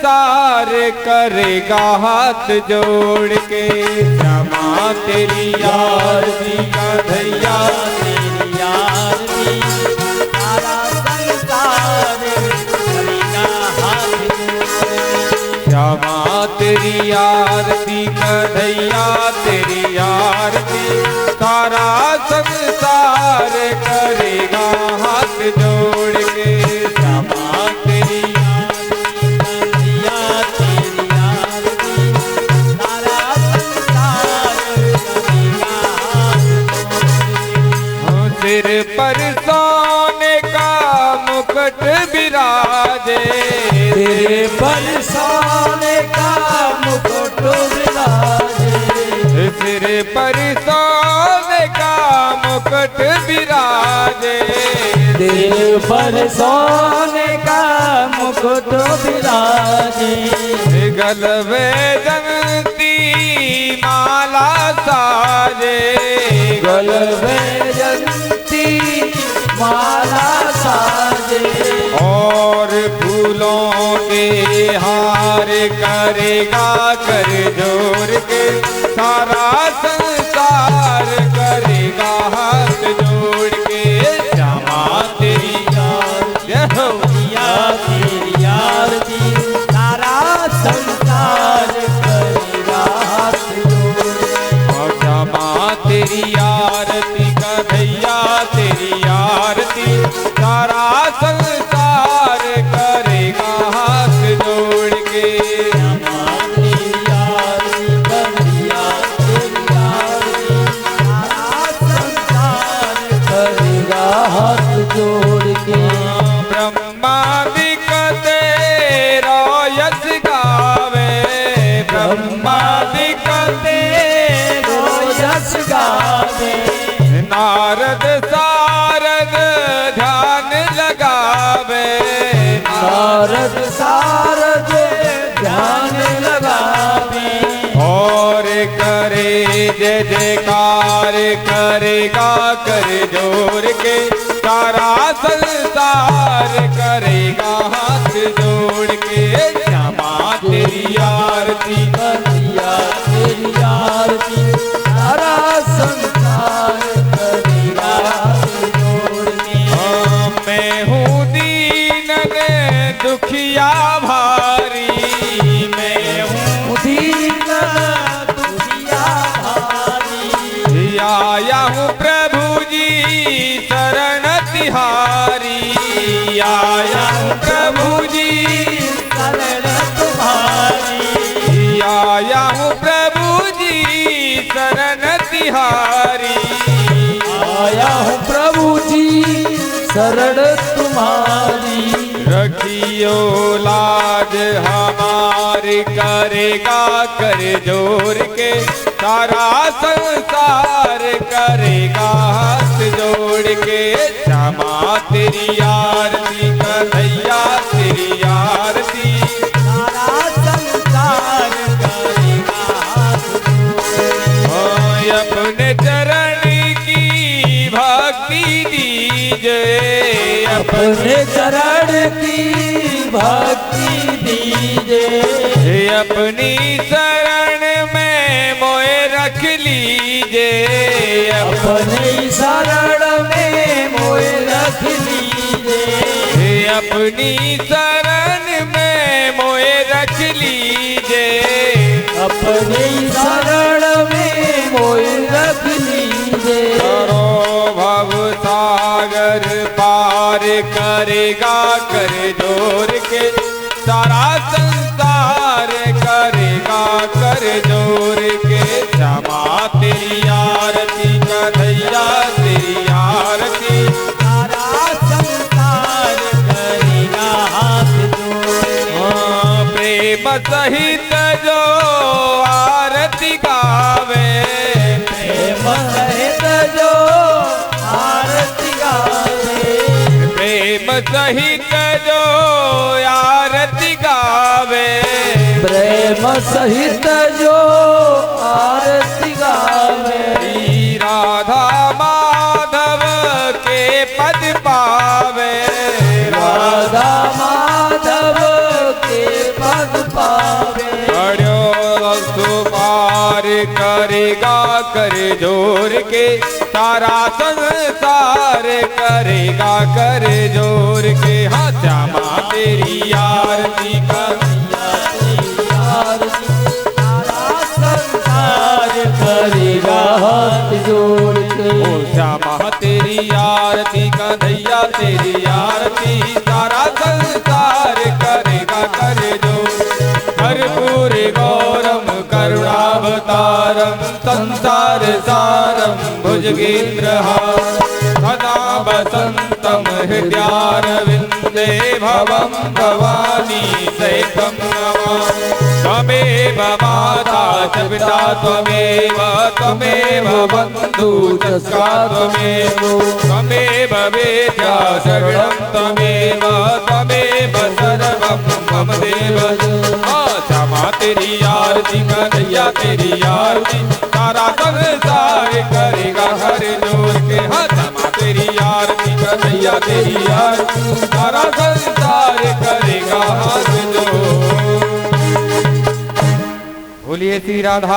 संसार करेगा हाथ जोड़ के। श्यामा तेरी आरती कन्हैया तेरी आरती, सारा संसार करेगा हाथ जोड़ के। श्यामा तेरी आरती कन्हैया तेरी आरती, सारा संसार करेगा हाथ जोड़ के। श्यामा तेरी आरती कन्हैया तेरी आरती, सारा संसार करेगा हाथ जोड़ के। सिर पर सोने का मुकुट विराजे, तेरे पर सोने का मुकुट विराजे, सिर पर सोने का मुकुट विराजे। तेरे पर सोने का मुकुट विराजे, गल में जंती माला साजे, गल में जंती माला साजे, और फूलों के हार करेगा कर जोड़ के। सारा संसार करेगा हाथ जोड़ के। श्यामा तेरी आरती तेरी आरती, सारा संसार करेगा हाथ जोड़ के। श्यामा तेरी आरती कन्हैया तेरी आरती, सारा संसार करेगा हाथ जोड़ के। श्यामा तेरी आरती कन्हैया तेरी आरती, सारा संसार करेगा हाथ जोड़ के। ब्रह्मादिक तेरा यश गावे, ब्रह्मादिक तेरो यश गावे, नारद सारद ध्यान लगावे, नारद सारद ध्यान लगावे, और करे जय जयकार करेगा कर जोड़ के। सारा संसार करेगा हाथ जोड़ के। श्यामा तेरी आरती कन्हैया तेरी आरती, सारा संसार करेगा हाथ जोड़ के। मैं हूँ दीन दुखिया भारी, मैं हूँ दीन दुखिया भारी, आया हूँ प्रभु जी शरण तिहारी, आया हूँ प्रभु जी शरण तुम्हारी, आया हूँ प्रभु जी शरण तिहारी। आया हूँ प्रभु जी शरण तुम्हारी, रखियो लाज हमारी करेगा कर जोड़ के। सारा संसार करेगा हाथ जोड़ के। श्यामा तेरी आरती कन्हैया तेरी आरती, सारा संसार करेगा हाथ जोड़ के। अपने चरण की भक्ति दीजिए, अपने चरण की भक्ति दीजिए, अपनी शरण में मोए रख लीजिए, अपनी शरण में मोए रख लीजिए, अपनी शरण में मोए रख लीजिए, अपनी शरण में मोए रख लीजिए। करो भव सागर पार करेगा कर जोड़ के। सारा संसार करेगा कर जोड़ के। श्यामा तेरी आरती कन्हैया तेरी आरती, सारा संसार करेगा हाथ जोड़ के। प्रेम सहित जो आरती गावे, प्रेम सहित जो आरती गावे, प्रेम सहित जो आरती गावे, प्रेम सहित जो आरती गावे, श्री राधा माधव के पद पावे, राधा माधव के पद पावे। बड़ो सुमार करेगा कर जोर के सारा संसार करेगा कर जोर के। हाँ श्यामा तेरी आरती का करेगा हाथ जोड़ के। ओ श्यामा तेरी आरती कन्हैया तेरी आरती सारा संसार करेगा कर जोर। कर्पूर गौरम करुणावतारम संसार सारम भुजगेन्द्रहारम सदा वसंतम हृदयारविंदे भवं भवानी सहितं नमामि। त्वमेव माता च पिता त्वमेव त्वमेव बन्धु च सखा त्वमेव त्वमेव वेद्या शरणं त्वमेव त्वमेव सर्वं मम देव। श्यामा तेरी आरती कन्हैया तेरी आरती सारा संसार करेगा हर जोर के। हाँ श्यामा तेरी आरती कन्हैया तेरी आरती सारा संसार करेगा हर जोर। बोलिए श्री राधा